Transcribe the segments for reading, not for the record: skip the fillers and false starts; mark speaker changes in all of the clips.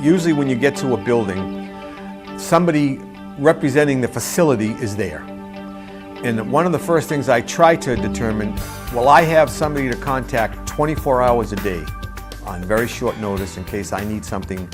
Speaker 1: Usually when you get to a building, somebody representing the facility is there. And one of the first things I try to determine, will I have somebody to contact 24 hours a day on very short notice in case I need something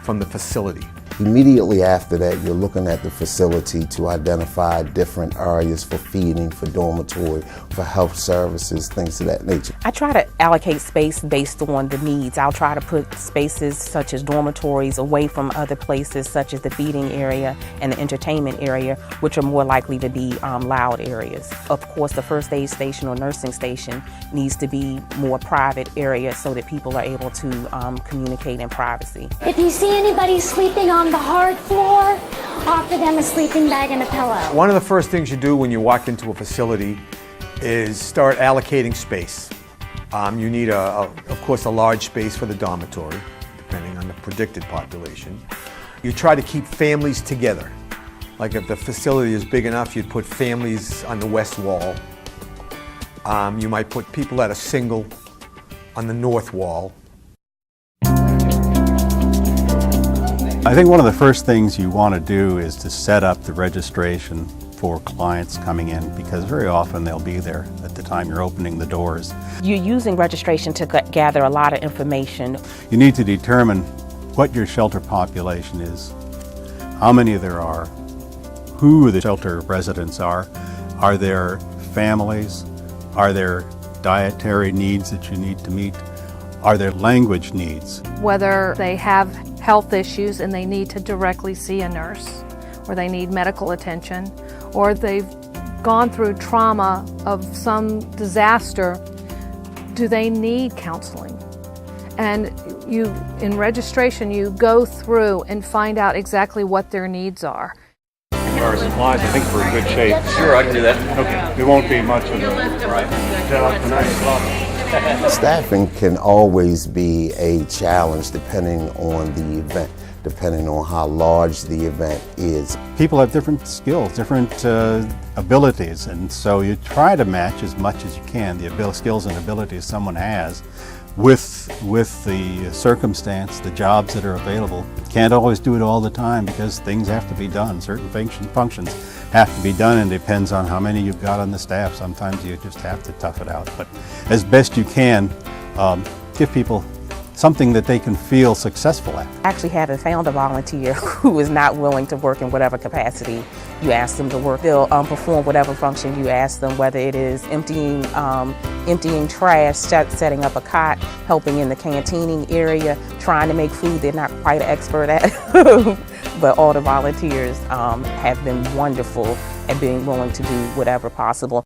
Speaker 1: from the facility.
Speaker 2: Immediately after that, you're looking at the facility to identify different areas for feeding, for dormitory, for health services, things of that nature.
Speaker 3: I try to allocate space based on the needs. I'll try to put spaces such as dormitories away from other places such as the feeding area and the entertainment area, which are more likely to be loud areas. Of course, the first aid station or nursing station needs to be more private area so that people are able to communicate in privacy.
Speaker 4: If you see anybody sleeping on the hard floor, offer them a sleeping bag and a pillow.
Speaker 1: One of the first things you do when you walk into a facility is start allocating space. You need, of course, a large space for the dormitory, depending on the predicted population. You try to keep families together. Like if the facility is big enough, you'd put families on the west wall. You might put people that are single on the north wall.
Speaker 5: I think one of the first things you want to do is to set up the registration for clients coming in, because very often they'll be there at the time you're opening the doors.
Speaker 3: You're using registration to gather a lot of information.
Speaker 5: You need to determine what your shelter population is, how many there are, who the shelter residents are there families, are there dietary needs that you need to meet, are there language needs?
Speaker 6: Whether they have health issues and they need to directly see a nurse, or they need medical attention, or they've gone through trauma of some disaster, do they need counseling? And in registration, you go through and find out exactly what their needs are.
Speaker 5: As far as supplies, I think we're in good shape.
Speaker 7: Sure, I can do that.
Speaker 5: Okay, it won't be much of a
Speaker 2: Staffing can always be a challenge depending on the event, depending on how large the event is.
Speaker 5: People have different skills, different abilities, and so you try to match as much as you can the skills and abilities someone has with the circumstance, the jobs that are available. Can't always do it all the time because things have to be done. Certain functions have to be done, and it depends on how many you've got on the staff. Sometimes you just have to tough it out. But as best you can, give people something that they can feel successful at.
Speaker 3: I actually haven't found a volunteer who is not willing to work in whatever capacity you ask them to work. They'll perform whatever function you ask them, whether it is emptying trash, setting up a cot, helping in the canteening area, trying to make food they're not quite an expert at. But all the volunteers have been wonderful at being willing to do whatever possible.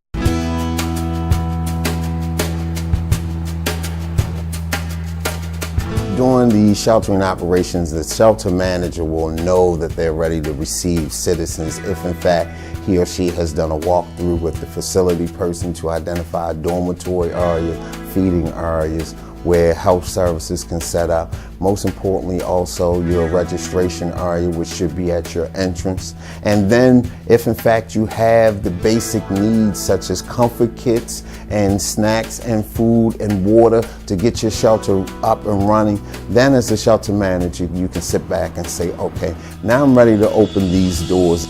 Speaker 2: During the sheltering operations, the shelter manager will know that they're ready to receive citizens if in fact he or she has done a walkthrough with the facility person to identify dormitory areas, feeding areas, where health services can set up. Most importantly, also your registration area, which should be at your entrance. And then if in fact you have the basic needs such as comfort kits and snacks and food and water to get your shelter up and running, then as a shelter manager, you can sit back and say, okay, now I'm ready to open these doors.